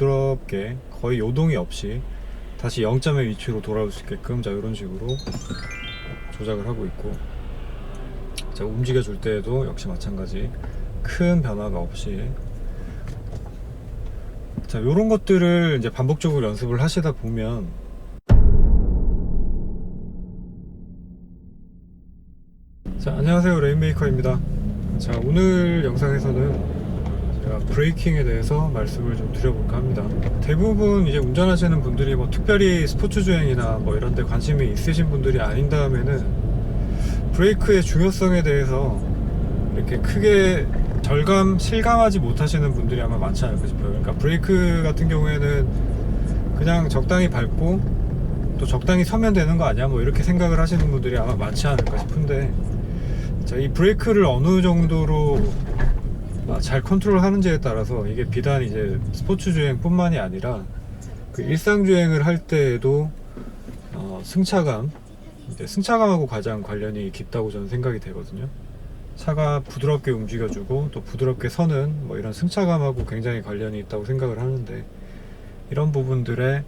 부드럽게 거의 요동이 없이 다시 0점의 위치로 돌아올 수 있게끔 자 이런 식으로 조작을 하고 있고, 자 움직여 줄 때에도 역시 마찬가지 큰 변화가 없이, 자 요런 것들을 이제 반복적으로 연습을 하시다 보면 자 안녕하세요, 레인메이커입니다. 자 오늘 영상에서는 제가 브레이킹에 대해서 말씀을 좀 드려볼까 합니다. 대부분 이제 운전하시는 분들이 뭐 특별히 스포츠 주행이나 뭐 이런 데 관심이 있으신 분들이 아닌다면은 브레이크의 중요성에 대해서 이렇게 크게 실감하지 못하시는 분들이 아마 많지 않을까 싶어요. 그러니까 브레이크 같은 경우에는 그냥 적당히 밟고 또 적당히 서면 되는 거 아니야 뭐 이렇게 생각을 하시는 분들이 아마 많지 않을까 싶은데, 자, 이 브레이크를 어느 정도로 잘 컨트롤 하는지에 따라서 이게 비단 이제 스포츠 주행 뿐만이 아니라 그 일상 주행을 할 때에도 승차감하고 가장 관련이 깊다고 저는 생각이 되거든요. 차가 부드럽게 움직여주고 또 부드럽게 서는 뭐 이런 승차감하고 굉장히 관련이 있다고 생각을 하는데, 이런 부분들에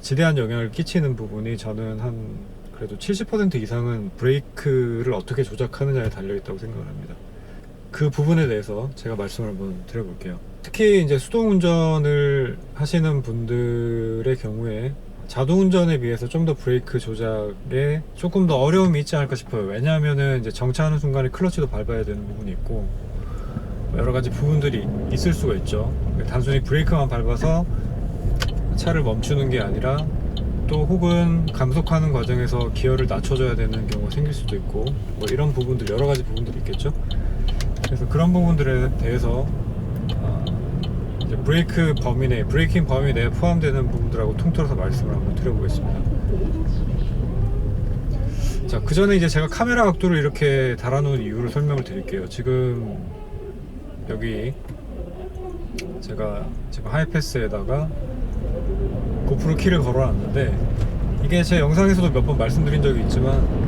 지대한 영향을 끼치는 부분이 저는 한 그래도 70% 이상은 브레이크를 어떻게 조작하느냐에 달려있다고 생각을 합니다. 그 부분에 대해서 제가 말씀을 한번 드려볼게요. 특히 이제 수동 운전을 하시는 분들의 경우에 자동 운전에 비해서 좀 더 브레이크 조작에 조금 더 어려움이 있지 않을까 싶어요. 왜냐하면은 이제 정차하는 순간에 클러치도 밟아야 되는 부분이 있고 여러 가지 부분들이 있을 수가 있죠. 단순히 브레이크만 밟아서 차를 멈추는 게 아니라 또 혹은 감속하는 과정에서 기어를 낮춰줘야 되는 경우가 생길 수도 있고 뭐 이런 부분들, 여러 가지 부분들이 있겠죠. 그래서 그런 부분들에 대해서 이제 브레이킹 범위 내에 포함되는 부분들하고 통틀어서 말씀을 한번 드려보겠습니다. 자, 그 전에 이제 제가 카메라 각도를 이렇게 달아놓은 이유를 설명을 드릴게요. 지금 여기 제가 지금 하이패스에다가 고프로 키를 걸어놨는데, 이게 제 영상에서도 몇 번 말씀드린 적이 있지만,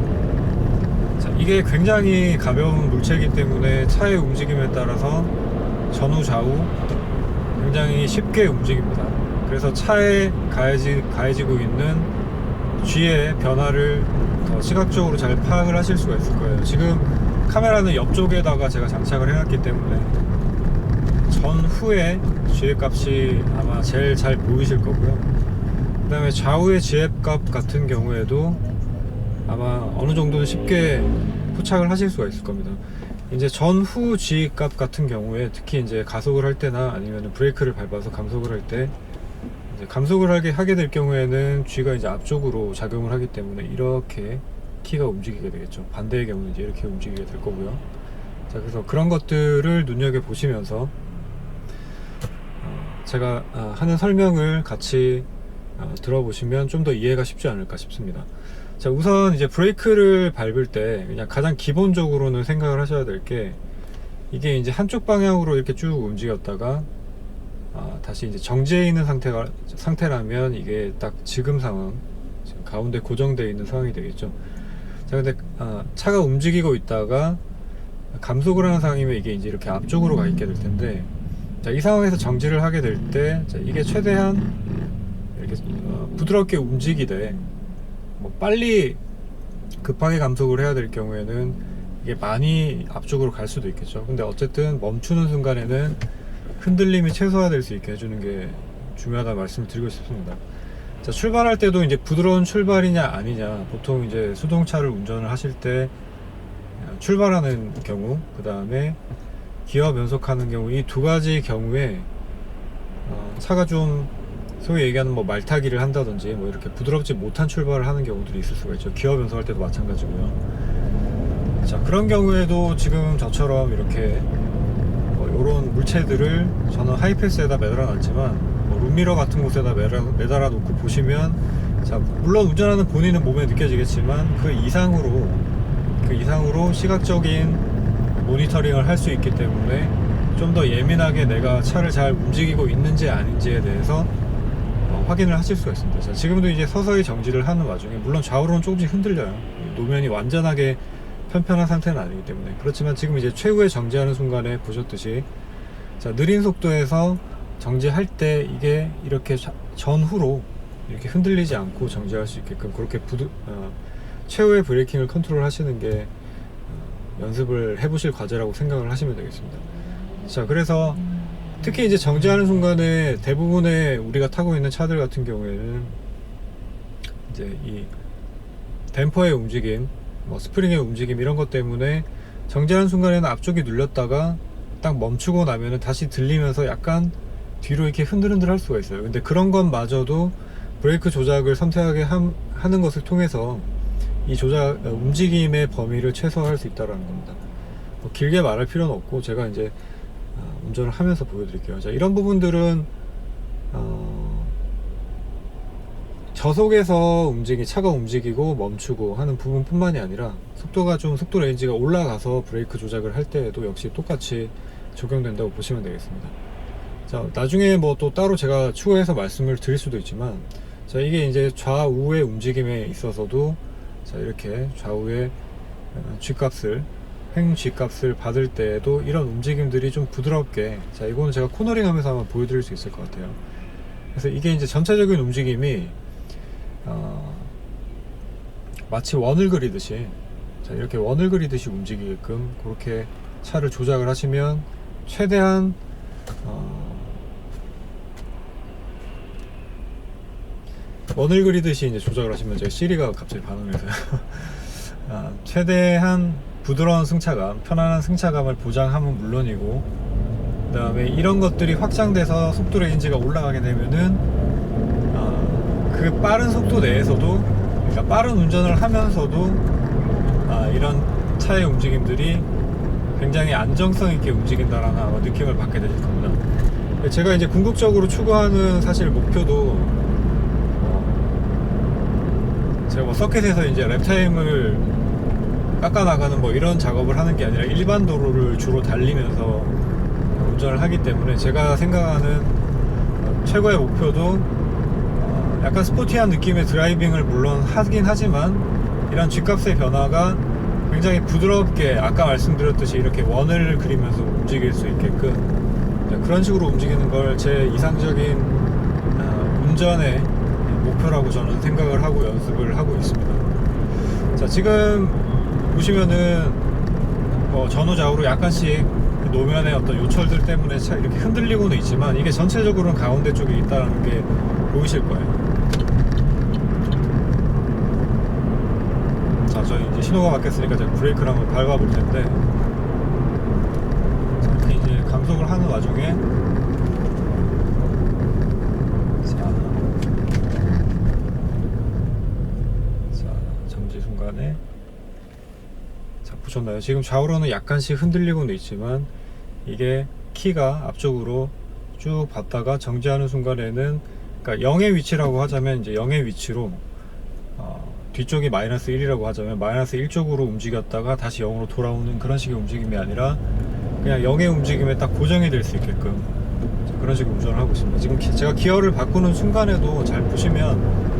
자, 이게 굉장히 가벼운 물체이기 때문에 차의 움직임에 따라서 전후 좌우 굉장히 쉽게 움직입니다. 그래서 차에 가해지고 있는 G의 변화를 더 시각적으로 잘 파악을 하실 수가 있을 거예요. 지금 카메라는 옆쪽에다가 제가 장착을 해놨기 때문에 전후에 G의 값이 아마 제일 잘 보이실 거고요. 그 다음에 좌우의 G의 값 같은 경우에도 아마 어느 정도는 쉽게 포착을 하실 수가 있을 겁니다. 이제 전후 G 값 같은 경우에 특히 이제 가속을 할 때나 아니면 브레이크를 밟아서 감속을 할 때, 이제 감속을 하게 될 경우에는 G가 이제 앞쪽으로 작용을 하기 때문에 이렇게 키가 움직이게 되겠죠. 반대의 경우는 이제 이렇게 움직이게 될 거고요. 자, 그래서 그런 것들을 눈여겨 보시면서 제가 하는 설명을 같이 들어보시면 좀 더 이해가 쉽지 않을까 싶습니다. 자, 우선 이제 브레이크를 밟을 때 그냥 가장 기본적으로는 생각을 하셔야 될 게, 이게 이제 한쪽 방향으로 이렇게 쭉 움직였다가 다시 이제 정지해 있는 상태라면 이게 딱 지금 상황, 지금 가운데 고정되어 있는 상황이 되겠죠. 자, 근데 차가 움직이고 있다가 감속을 하는 상황이면 이게 이제 이렇게 앞쪽으로 가 있게 될 텐데, 자, 이 상황에서 정지를 하게 될 때, 자, 이게 최대한 이렇게 부드럽게 움직이되, 뭐 빨리 급하게 감속을 해야 될 경우에는 이게 많이 앞쪽으로 갈 수도 있겠죠. 근데 어쨌든 멈추는 순간에는 흔들림이 최소화될 수 있게 해주는 게 중요하다 말씀을 드리고 싶습니다. 자, 출발할 때도 이제 부드러운 출발이냐 아니냐, 보통 이제 수동차를 운전을 하실 때 출발하는 경우, 그 다음에 기어 변속하는 경우, 이 두 가지 경우에 차가 좀 소위 얘기하는 뭐 말타기를 한다든지 뭐 이렇게 부드럽지 못한 출발을 하는 경우들이 있을 수가 있죠. 기어 변속할 때도 마찬가지고요. 자, 그런 경우에도 지금 저처럼 이렇게 이런 물체들을 저는 하이패스에다 매달아 놨지만 뭐 룸미러 같은 곳에다 매달아 놓고 보시면, 자, 물론 운전하는 본인은 몸에 느껴지겠지만 그 이상으로 시각적인 모니터링을 할 수 있기 때문에 좀 더 예민하게 내가 차를 잘 움직이고 있는지 아닌지에 대해서 확인을 하실 수가 있습니다. 자, 지금도 이제 서서히 정지를 하는 와중에, 물론 좌우로는 조금씩 흔들려요. 노면이 완전하게 편편한 상태는 아니기 때문에. 그렇지만 지금 이제 최후의 정지하는 순간에 보셨듯이, 자, 느린 속도에서 정지할 때 이게 이렇게 전후로 이렇게 흔들리지 않고 정지할 수 있게끔 그렇게 최후의 브레이킹을 컨트롤 하시는 게 연습을 해보실 과제라고 생각을 하시면 되겠습니다. 자, 그래서 특히 이제 정지하는 순간에 대부분의 우리가 타고 있는 차들 같은 경우에는 이제 이 댐퍼의 움직임, 뭐 스프링의 움직임 이런 것 때문에 정지하는 순간에는 앞쪽이 눌렸다가 딱 멈추고 나면은 다시 들리면서 약간 뒤로 이렇게 흔들흔들 할 수가 있어요. 근데 그런 것마저도 브레이크 조작을 섬세하게 하는 것을 통해서 이 움직임의 범위를 최소화할 수 있다는 겁니다. 뭐 길게 말할 필요는 없고 제가 이제 운전을 하면서 보여드릴게요. 자, 이런 부분들은 저속에서 차가 움직이고 멈추고 하는 부분뿐만이 아니라 속도 레인지가 올라가서 브레이크 조작을 할 때에도 역시 똑같이 적용된다고 보시면 되겠습니다. 자, 나중에 뭐 또 따로 제가 추가해서 말씀을 드릴 수도 있지만, 자, 이게 이제 좌우의 움직임에 있어서도 자, 이렇게 좌우의 행 G값을 받을 때에도 이런 움직임들이 좀 부드럽게, 자, 이거는 제가 코너링 하면서 한번 보여드릴 수 있을 것 같아요. 그래서 이게 이제 전체적인 움직임이 마치 원을 그리듯이, 자, 이렇게 원을 그리듯이 움직이게끔 그렇게 차를 조작을 하시면 최대한 원을 그리듯이 이제 조작을 하시면, 제가 시리가 갑자기 반응을 해서요. 최대한 부드러운 승차감, 편안한 승차감을 보장하면 물론이고, 그 다음에 이런 것들이 확장돼서 속도 레인지가 올라가게 되면은 그 빠른 속도 내에서도, 그러니까 빠른 운전을 하면서도 이런 차의 움직임들이 굉장히 안정성 있게 움직인다라는 아마 느낌을 받게 되실 겁니다. 제가 이제 궁극적으로 추구하는 사실 목표도, 제가 뭐 서킷에서 이제 랩타임을 깎아나가는 뭐 이런 작업을 하는 게 아니라 일반 도로를 주로 달리면서 운전을 하기 때문에, 제가 생각하는 최고의 목표도 약간 스포티한 느낌의 드라이빙을 물론 하긴 하지만, 이런 G값의 변화가 굉장히 부드럽게 아까 말씀드렸듯이 이렇게 원을 그리면서 움직일 수 있게끔, 그런 식으로 움직이는 걸 제 이상적인 운전의 목표라고 저는 생각을 하고 연습을 하고 있습니다. 자, 지금 보시면은 전후 좌우로 약간씩 노면의 어떤 요철들 때문에 이렇게 흔들리고는 있지만, 이게 전체적으로는 가운데 쪽에 있다는 게 보이실 거예요. 자, 저 이제 신호가 바뀌었으니까 제가 브레이크를 한번 밟아 볼 텐데, 자, 이렇게 이제 감속을 하는 와중에, 정지 순간에, 자, 보셨나요? 지금 좌우로는 약간씩 흔들리고는 있지만, 이게 키가 앞쪽으로 쭉 받다가 정지하는 순간에는, 그러니까 0의 위치라고 하자면 이제 0의 위치로 뒤쪽이 마이너스 1이라고 하자면 마이너스 1쪽으로 움직였다가 다시 0으로 돌아오는 그런 식의 움직임이 아니라, 그냥 0의 움직임에 딱 고정이 될 수 있게끔 그런 식으로 운전을 하고 있습니다. 지금 제가 기어를 바꾸는 순간에도 잘 보시면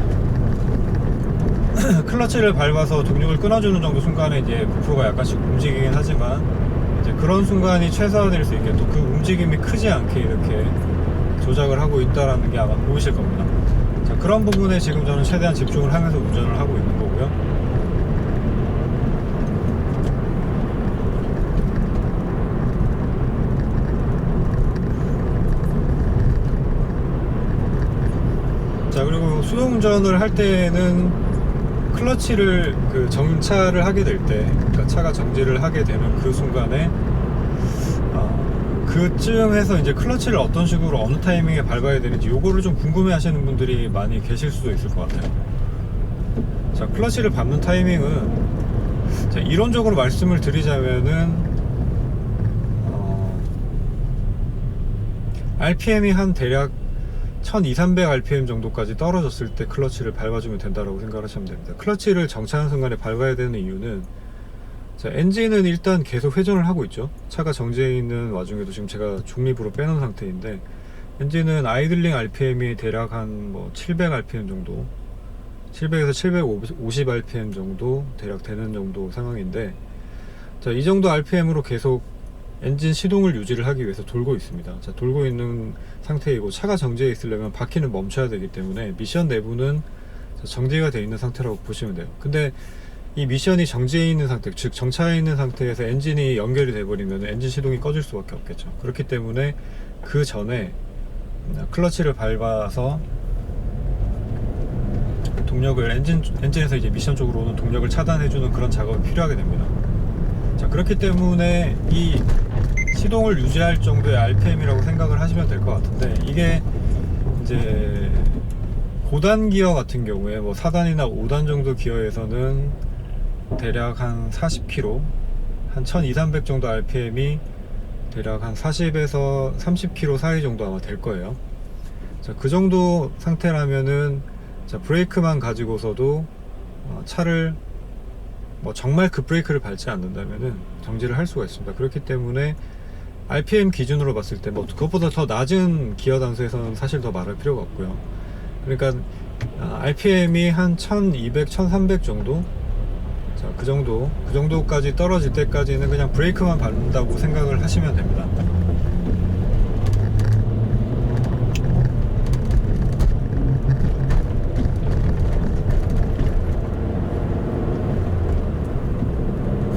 클러치를 밟아서 동력을 끊어주는 정도 순간에 이제 고프로가 약간씩 움직이긴 하지만, 이제 그런 순간이 최소화될 수 있게 또 그 움직임이 크지 않게 이렇게 조작을 하고 있다라는 게 아마 보이실 겁니다. 자, 그런 부분에 지금 저는 최대한 집중을 하면서 운전을 하고 있는 거고요. 자, 그리고 수동 운전을 할 때는 클러치를 정차를 하게 될 때, 그러니까 차가 정지를 하게 되는 그 순간에 그쯤 해서 이제 클러치를 어떤 식으로 어느 타이밍에 밟아야 되는지 요거를 좀 궁금해 하시는 분들이 많이 계실 수도 있을 것 같아요. 자, 클러치를 밟는 타이밍은, 자, 이론적으로 말씀을 드리자면은 RPM이 한 대략 1200, 300rpm 정도까지 떨어졌을 때 클러치를 밟아주면 된다고 생각을 하시면 됩니다. 클러치를 정차하는 순간에 밟아야 되는 이유는, 자, 엔진은 일단 계속 회전을 하고 있죠. 차가 정지해 있는 와중에도 지금 제가 중립으로 빼놓은 상태인데, 엔진은 아이들링 RPM이 대략 한 700rpm 정도, 700에서 750rpm 정도 대략 되는 정도 상황인데, 자, 이 정도 RPM으로 계속 엔진 시동을 유지를 하기 위해서 돌고 있습니다. 자, 돌고 있는 상태이고 차가 정지해 있으려면 바퀴는 멈춰야 되기 때문에 미션 내부는 정지가 되어 있는 상태라고 보시면 돼요. 근데 이 미션이 정지해 있는 상태, 즉 정차해 있는 상태에서 엔진이 연결이 돼버리면 엔진 시동이 꺼질 수밖에 없겠죠. 그렇기 때문에 그 전에 클러치를 밟아서 동력을 엔진에서 이제 미션 쪽으로 오는 동력을 차단해주는 그런 작업이 필요하게 됩니다. 자, 그렇기 때문에 이 시동을 유지할 정도의 RPM이라고 생각을 하시면 될 것 같은데, 이게 이제 고단 기어 같은 경우에 뭐 4단이나 5단 정도 기어에서는 대략 한 40km, 한 1200, 300 정도 RPM이 대략 한 40에서 30km 사이 정도 아마 될 거예요. 자, 그 정도 상태라면은 자, 브레이크만 가지고서도 차를 뭐 정말 급브레이크를 밟지 않는다면은 정지를 할 수가 있습니다. 그렇기 때문에 RPM 기준으로 봤을 때 뭐 그것보다 더 낮은 기어 단수에서는 사실 더 말할 필요가 없고요. 그러니까 RPM이 한 1200, 1300 정도, 자, 그 정도까지 떨어질 때까지는 그냥 브레이크만 밟는다고 생각을 하시면 됩니다.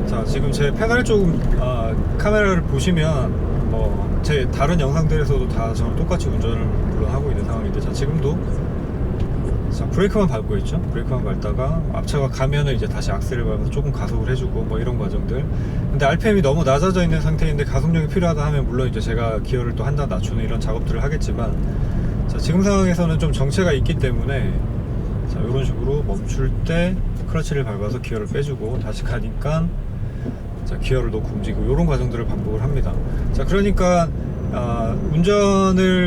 자, 지금 제 페달 쪽 카메라를 보시면 뭐 제 다른 영상들에서도 다 저는 똑같이 운전을 물론 하고 있는 상황인데, 자, 지금도 자, 브레이크만 밟고 있죠. 브레이크만 밟다가 앞차가 가면은 이제 다시 악셀을 밟아서 조금 가속을 해주고 뭐 이런 과정들. 근데 RPM이 너무 낮아져 있는 상태인데 가속력이 필요하다 하면 물론 이제 제가 기어를 또 한 단 낮추는 이런 작업들을 하겠지만, 자, 지금 상황에서는 좀 정체가 있기 때문에 자, 이런 식으로 멈출 때 클러치를 밟아서 기어를 빼주고 다시 가니까 자, 기어를 놓고 움직이고 이런 과정들을 반복을 합니다. 자, 그러니까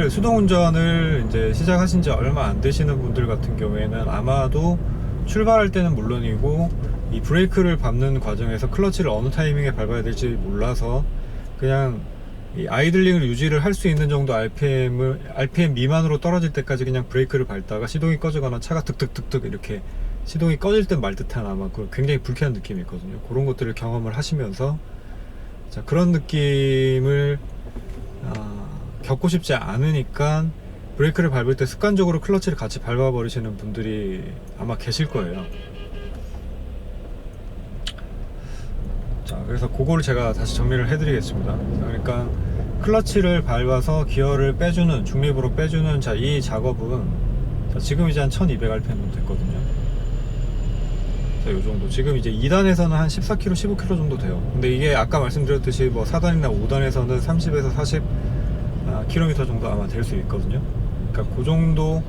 수동 운전을 이제 시작하신 지 얼마 안 되시는 분들 같은 경우에는 아마도 출발할 때는 물론이고 이 브레이크를 밟는 과정에서 클러치를 어느 타이밍에 밟아야 될지 몰라서 그냥 이 아이들링을 유지를 할 수 있는 정도 RPM 미만으로 떨어질 때까지 그냥 브레이크를 밟다가 시동이 꺼지거나 차가 득득득득 이렇게 시동이 꺼질 듯 말 듯한 아마 굉장히 불쾌한 느낌이 있거든요. 그런 것들을 경험을 하시면서 자, 그런 느낌을 겪고 싶지 않으니까 브레이크를 밟을 때 습관적으로 클러치를 같이 밟아 버리시는 분들이 아마 계실 거예요. 자, 그래서 그거를 제가 다시 정리를 해 드리겠습니다. 그러니까 클러치를 밟아서 기어를 빼주는, 중립으로 빼주는 자, 이 작업은 자, 지금 이제 한 1200rpm 정도 됐거든요. 자, 요 정도. 지금 이제 2단에서는 한 14km, 15km 정도 돼요. 근데 이게 아까 말씀드렸듯이 뭐 4단이나 5단에서는 30에서 40 km 정도 아마 될 수 있거든요. 그러니까 그 정도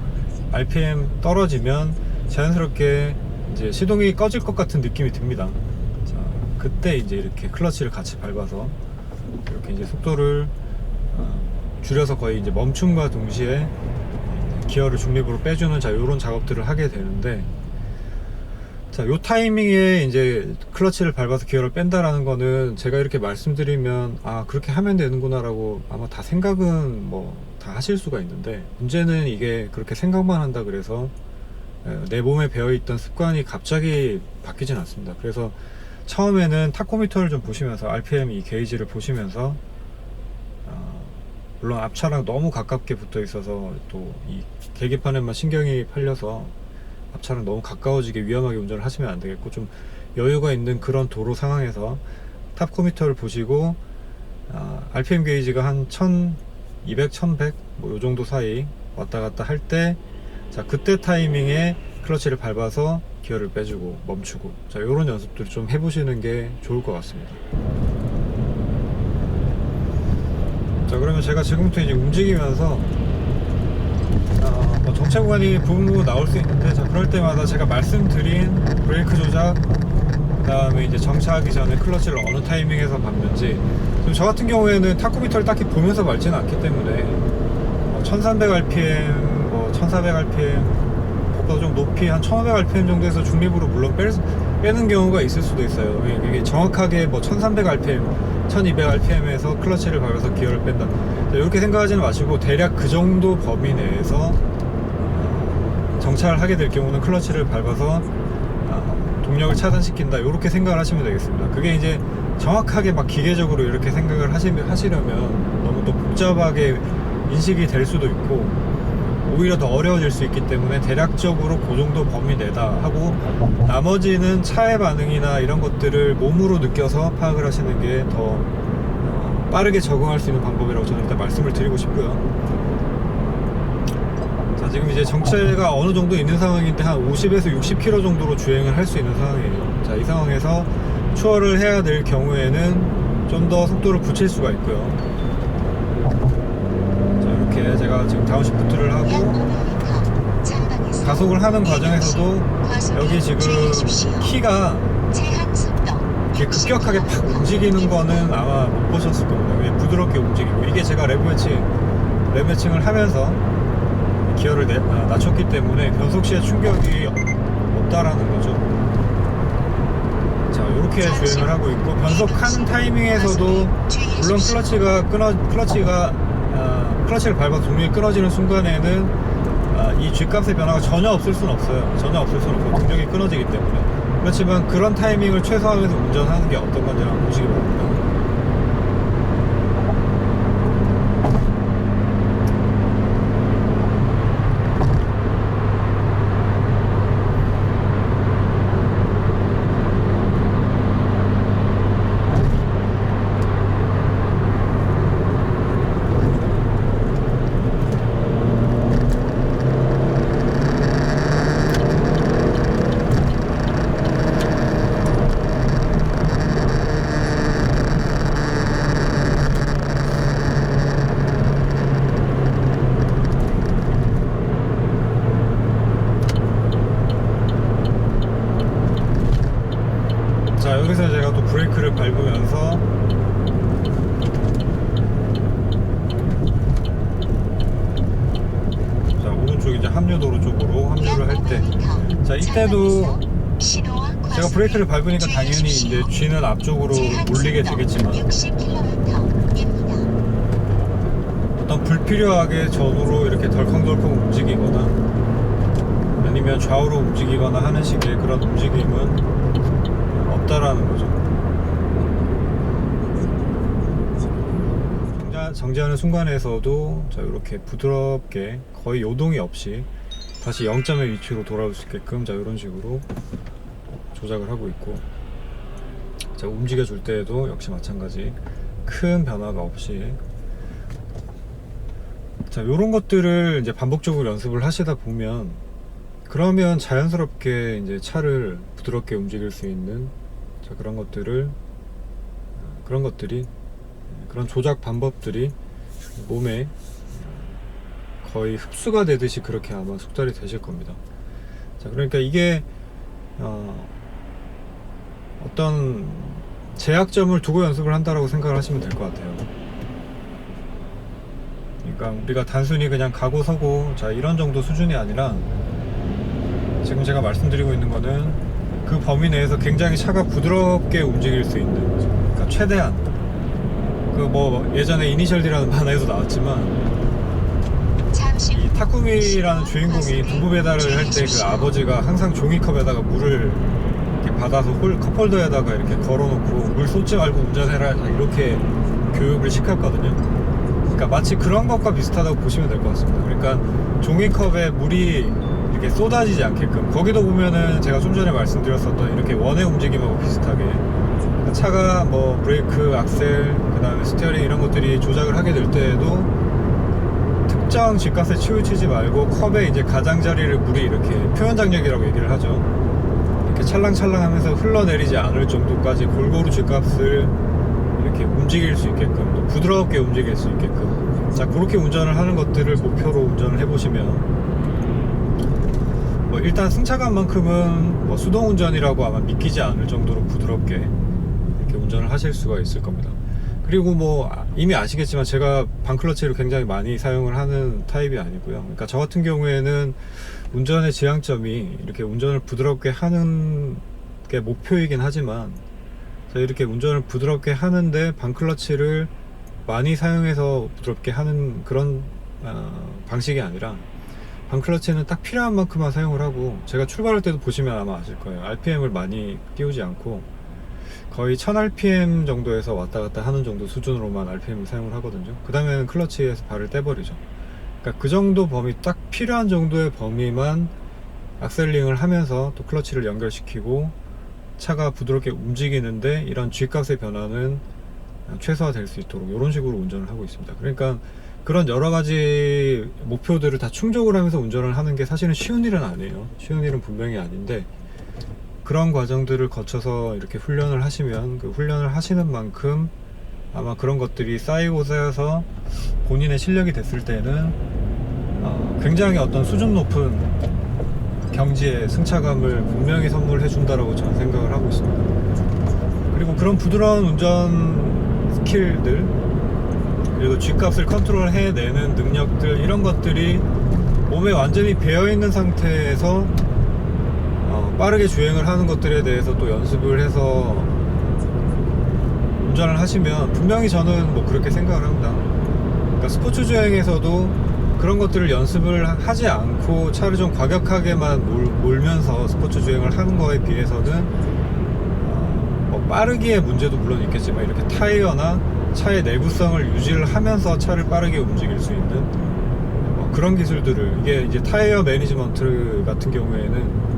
RPM 떨어지면 자연스럽게 이제 시동이 꺼질 것 같은 느낌이 듭니다. 자, 그때 이제 이렇게 클러치를 같이 밟아서 이렇게 이제 속도를 줄여서 거의 이제 멈춤과 동시에 기어를 중립으로 빼주는 자, 요런 작업들을 하게 되는데, 자, 요 타이밍에 이제 클러치를 밟아서 기어를 뺀다라는 거는 제가 이렇게 말씀드리면 그렇게 하면 되는구나 라고 아마 다 생각은 뭐 다 하실 수가 있는데, 문제는 이게 그렇게 생각만 한다 그래서 내 몸에 배어있던 습관이 갑자기 바뀌진 않습니다. 그래서 처음에는 타코미터를 좀 보시면서 RPM 이 게이지를 보시면서 물론 앞차랑 너무 가깝게 붙어 있어서 또 이 계기판에만 신경이 팔려서 앞차랑 너무 가까워지게 위험하게 운전을 하시면 안 되겠고, 좀 여유가 있는 그런 도로 상황에서 탑코미터를 보시고 RPM 게이지가 한 1200, 1100 뭐 요 정도 사이 왔다 갔다 할 때, 자, 그때 타이밍에 클러치를 밟아서 기어를 빼주고 멈추고, 자, 요런 연습들을 좀 해보시는 게 좋을 것 같습니다. 자, 그러면 제가 지금부터 이제 움직이면서 뭐 정체 구간이 부분 나올 수 있는데, 자, 그럴 때마다 제가 말씀드린 브레이크 조작, 그 다음에 이제 정차하기 전에 클러치를 어느 타이밍에서 밟는지, 지금 저 같은 경우에는 타코미터를 딱히 보면서 밟지는 않기 때문에 1300rpm, 뭐 1400rpm, 그보다 좀 높이 한 1500rpm 정도에서 중립으로 물론 빼는 경우가 있을 수도 있어요. 이게 정확하게 뭐 1300rpm, 1200rpm에서 클러치를 밟아서 기어를 뺀다, 이렇게 생각하지는 마시고 대략 그 정도 범위 내에서 정차를 하게 될 경우는 클러치를 밟아서 동력을 차단시킨다, 이렇게 생각을 하시면 되겠습니다. 그게 이제 정확하게 막 기계적으로 이렇게 생각을 하시려면 너무 또 복잡하게 인식이 될 수도 있고 오히려 더 어려워질 수 있기 때문에 대략적으로 그 정도 범위 내다 하고 나머지는 차의 반응이나 이런 것들을 몸으로 느껴서 파악을 하시는 게 더 빠르게 적응할 수 있는 방법이라고 저는 일단 말씀을 드리고 싶고요. 자, 지금 이제 정체가 어느 정도 있는 상황인데 한 50에서 60km 정도로 주행을 할 수 있는 상황이에요. 자, 이 상황에서 추월을 해야 될 경우에는 좀 더 속도를 붙일 수가 있고요. 자, 이렇게 제가 지금 다운시프트를 하고 가속을 하는 과정에서도 여기 지금 키가 이렇게 급격하게 팍 움직이는 거는 아마 못 보셨을 겁니다. 그냥 부드럽게 움직이고, 이게 제가 랩 매칭을 하면서 기어를 낮췄기 때문에 변속 시에 충격이 없다라는 거죠. 자, 이렇게 주행을 하고 있고, 변속하는 타이밍에서도 물론 클러치를 밟아서 동력이 끊어지는 순간에는 이 G값의 변화가 전혀 없을 수는 없어요. 전혀 없을 수는 없고 동력이 끊어지기 때문에. 그렇지만 그런 타이밍을 최소화하면서 운전하는 게 어떤 건지 한번 보시기 바랍니다. 자, 여기서 제가 또 브레이크를 밟으면서 자, 오른쪽 이제 합류도로 쪽으로 합류를 할 때, 자, 이때도 제가 브레이크를 밟으니까 당연히 이제 G는 앞쪽으로 몰리게 되겠지만 어떤 불필요하게 전후로 이렇게 덜컹덜컹 움직이거나 아니면 좌우로 움직이거나 하는 식의 그런 움직임은 없다라는 거죠. 정지하는 순간에서도 자, 이렇게 부드럽게 거의 요동이 없이 다시 0점의 위치로 돌아올 수 있게끔 자, 이런 식으로 조작을 하고 있고, 자, 움직여 줄 때에도 역시 마찬가지 큰 변화가 없이, 자, 요런 것들을 이제 반복적으로 연습을 하시다 보면 그러면 자연스럽게 이제 차를 부드럽게 움직일 수 있는, 자, 그런 조작 방법들이 몸에 거의 흡수가 되듯이 그렇게 아마 숙달이 되실 겁니다. 자, 그러니까 이게 어떤 제약점을 두고 연습을 한다라고 생각을 하시면 될 것 같아요. 그러니까 우리가 단순히 그냥 가고 서고 자, 이런 정도 수준이 아니라 지금 제가 말씀드리고 있는 거는 그 범위 내에서 굉장히 차가 부드럽게 움직일 수 있는, 그러니까 최대한 그 뭐 예전에 이니셜 D라는 만화에서 나왔지만 이 타쿠미라는 주인공이 두부 배달을 할 때 그 아버지가 항상 종이컵에다가 물을 이렇게 받아서 컵홀더에다가 이렇게 걸어놓고 물 쏟지 말고 운전해라 이렇게 교육을 시켰거든요. 그러니까 마치 그런 것과 비슷하다고 보시면 될 것 같습니다. 그러니까 종이컵에 물이 이렇게 쏟아지지 않게끔, 거기도 보면은 제가 좀 전에 말씀드렸었던 이렇게 원의 움직임하고 비슷하게 차가 뭐 브레이크, 악셀, 그 다음에 스티어링 이런 것들이 조작을 하게 될 때에도 특정 G값에 치우치지 말고 컵에 이제 가장자리를 물이 이렇게 표현장력이라고 얘기를 하죠. 이렇게 찰랑찰랑 하면서 흘러내리지 않을 정도까지 골고루 G값을 이렇게 움직일 수 있게끔, 또 부드럽게 움직일 수 있게끔, 자, 그렇게 운전을 하는 것들을 목표로 운전을 해보시면 뭐 일단 승차감만큼은 뭐 수동운전이라고 아마 믿기지 않을 정도로 부드럽게 이렇게 운전을 하실 수가 있을 겁니다. 그리고 뭐 이미 아시겠지만 제가 반클러치를 굉장히 많이 사용을 하는 타입이 아니고요. 그러니까 저 같은 경우에는 운전의 지향점이 이렇게 운전을 부드럽게 하는 게 목표이긴 하지만, 이렇게 운전을 부드럽게 하는데 반클러치를 많이 사용해서 부드럽게 하는 그런 방식이 아니라, 반클러치는 딱 필요한 만큼만 사용을 하고, 제가 출발할 때도 보시면 아마 아실 거예요. RPM을 많이 띄우지 않고 거의 1000rpm 정도에서 왔다 갔다 하는 정도 수준으로만 RPM을 사용을 하거든요. 그 다음에는 클러치에서 발을 떼버리죠. 그러니까 그 정도 범위, 딱 필요한 정도의 범위만 악셀링을 하면서 또 클러치를 연결시키고 차가 부드럽게 움직이는데 이런 G값의 변화는 최소화될 수 있도록 이런 식으로 운전을 하고 있습니다. 그러니까 그런 여러 가지 목표들을 다 충족을 하면서 운전을 하는 게 사실은 쉬운 일은 아니에요. 쉬운 일은 분명히 아닌데, 그런 과정들을 거쳐서 이렇게 훈련을 하시면 그 훈련을 하시는 만큼 아마 그런 것들이 쌓이고 쌓여서 본인의 실력이 됐을 때는 굉장히 어떤 수준 높은 경지의 승차감을 분명히 선물해 준다라고 저는 생각을 하고 있습니다. 그리고 그런 부드러운 운전 스킬들, 그리고 G값을 컨트롤 해내는 능력들, 이런 것들이 몸에 완전히 배어있는 상태에서 빠르게 주행을 하는 것들에 대해서 또 연습을 해서 운전을 하시면 분명히 저는 뭐 그렇게 생각을 합니다. 그러니까 스포츠 주행에서도 그런 것들을 연습을 하지 않고 차를 좀 과격하게만 몰면서 스포츠 주행을 하는 거에 비해서는 뭐 빠르기의 문제도 물론 있겠지만 이렇게 타이어나 차의 내구성을 유지를 하면서 차를 빠르게 움직일 수 있는 그런 기술들을, 이게 이제 타이어 매니지먼트 같은 경우에는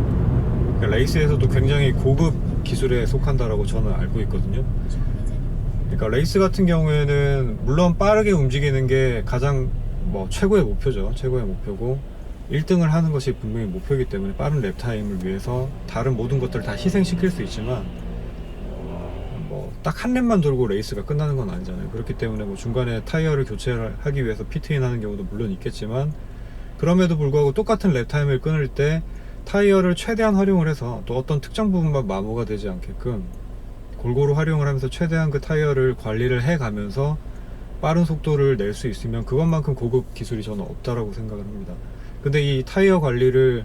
레이스에서도 굉장히 고급 기술에 속한다라고 저는 알고 있거든요. 그러니까 레이스 같은 경우에는 물론 빠르게 움직이는 게 가장 최고의 목표죠. 최고의 목표고 1등을 하는 것이 분명히 목표이기 때문에 빠른 랩 타임을 위해서 다른 모든 것들을 다 희생시킬 수 있지만 딱 한 랩만 돌고 레이스가 끝나는 건 아니잖아요. 그렇기 때문에 중간에 타이어를 교체를 하기 위해서 피트인 하는 경우도 물론 있겠지만, 그럼에도 불구하고 똑같은 랩 타임을 끊을 때 타이어를 최대한 활용을 해서 또 어떤 특정 부분만 마모가 되지 않게끔 골고루 활용을 하면서 최대한 그 타이어를 관리를 해 가면서 빠른 속도를 낼 수 있으면 그것만큼 고급 기술이 저는 없다라고 생각을 합니다. 근데 이 타이어 관리를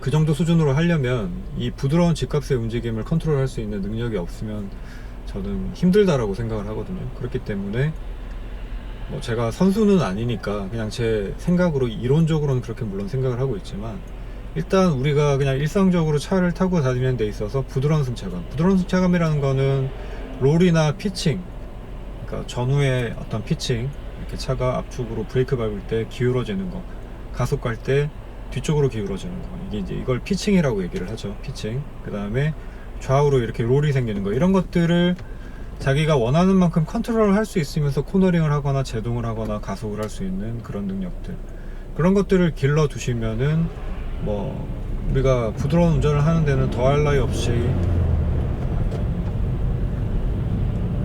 그 정도 수준으로 하려면 이 부드러운 G값의 움직임을 컨트롤할 수 있는 능력이 없으면 저는 힘들다라고 생각을 하거든요. 그렇기 때문에 제가 선수는 아니니까 그냥 제 생각으로, 이론적으로는 그렇게 물론 생각을 하고 있지만, 일단 우리가 그냥 일상적으로 차를 타고 다니는 데 있어서 부드러운 승차감이라는 거는 롤이나 피칭, 그러니까 전후의 어떤 피칭, 이렇게 차가 앞쪽으로 브레이크 밟을 때 기울어지는 거, 가속 갈 때 뒤쪽으로 기울어지는 거, 이걸 피칭이라고 얘기를 하죠. 피칭. 그 다음에 좌우로 이렇게 롤이 생기는 거, 이런 것들을 자기가 원하는 만큼 컨트롤을 할 수 있으면서 코너링을 하거나 제동을 하거나 가속을 할 수 있는 그런 능력들, 그런 것들을 길러 두시면은 우리가 부드러운 운전을 하는 데는 더할 나위 없이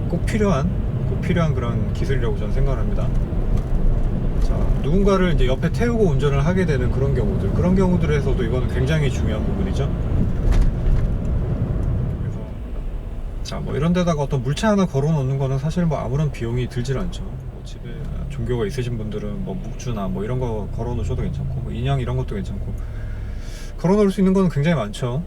꼭 필요한 그런 기술이라고 저는 생각을 합니다. 자, 누군가를 이제 옆에 태우고 운전을 하게 되는 그런 경우들에서도 이거는 굉장히 중요한 부분이죠. 자, 이런 데다가 어떤 물체 하나 걸어 놓는 거는 사실 아무런 비용이 들질 않죠. 집에 종교가 있으신 분들은 묵주나 이런 거 걸어 놓으셔도 괜찮고, 인형 이런 것도 괜찮고, 걸어 놓을 수 있는 거는 굉장히 많죠.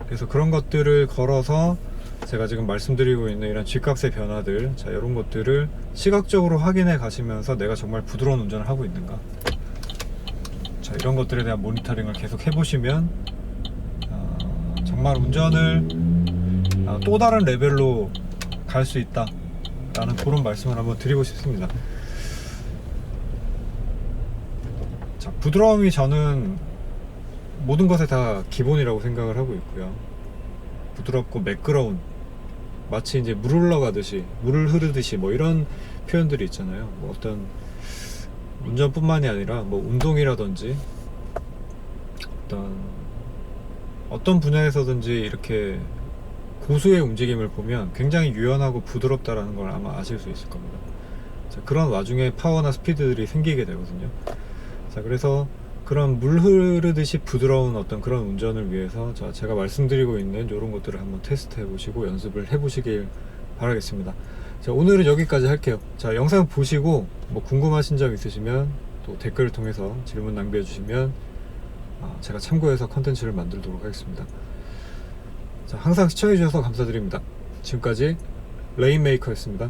그래서 그런 것들을 걸어서 제가 지금 말씀드리고 있는 이런 G값의 변화들, 자, 이런 것들을 시각적으로 확인해 가시면서 내가 정말 부드러운 운전을 하고 있는가, 자, 이런 것들에 대한 모니터링을 계속 해보시면 정말 운전을 또 다른 레벨로 갈 수 있다 라는 그런 말씀을 한번 드리고 싶습니다. 자, 부드러움이 저는 모든 것에 다 기본이라고 생각을 하고 있고요. 부드럽고 매끄러운, 마치 이제 물을 흘러가듯이, 물을 흐르듯이 이런 표현들이 있잖아요. 어떤 운전뿐만이 아니라 운동이라든지 어떤 분야에서든지 이렇게 고수의 움직임을 보면 굉장히 유연하고 부드럽다라는 걸 아마 아실 수 있을 겁니다. 자, 그런 와중에 파워나 스피드들이 생기게 되거든요. 자, 그래서 그런 물 흐르듯이 부드러운 어떤 그런 운전을 위해서 제가 말씀드리고 있는 이런 것들을 한번 테스트 해보시고 연습을 해보시길 바라겠습니다. 자, 오늘은 여기까지 할게요. 자, 영상 보시고 궁금하신 점 있으시면 또 댓글을 통해서 질문 낭비해 주시면 제가 참고해서 컨텐츠를 만들도록 하겠습니다. 자, 항상 시청해 주셔서 감사드립니다. 지금까지 레인메이커였습니다.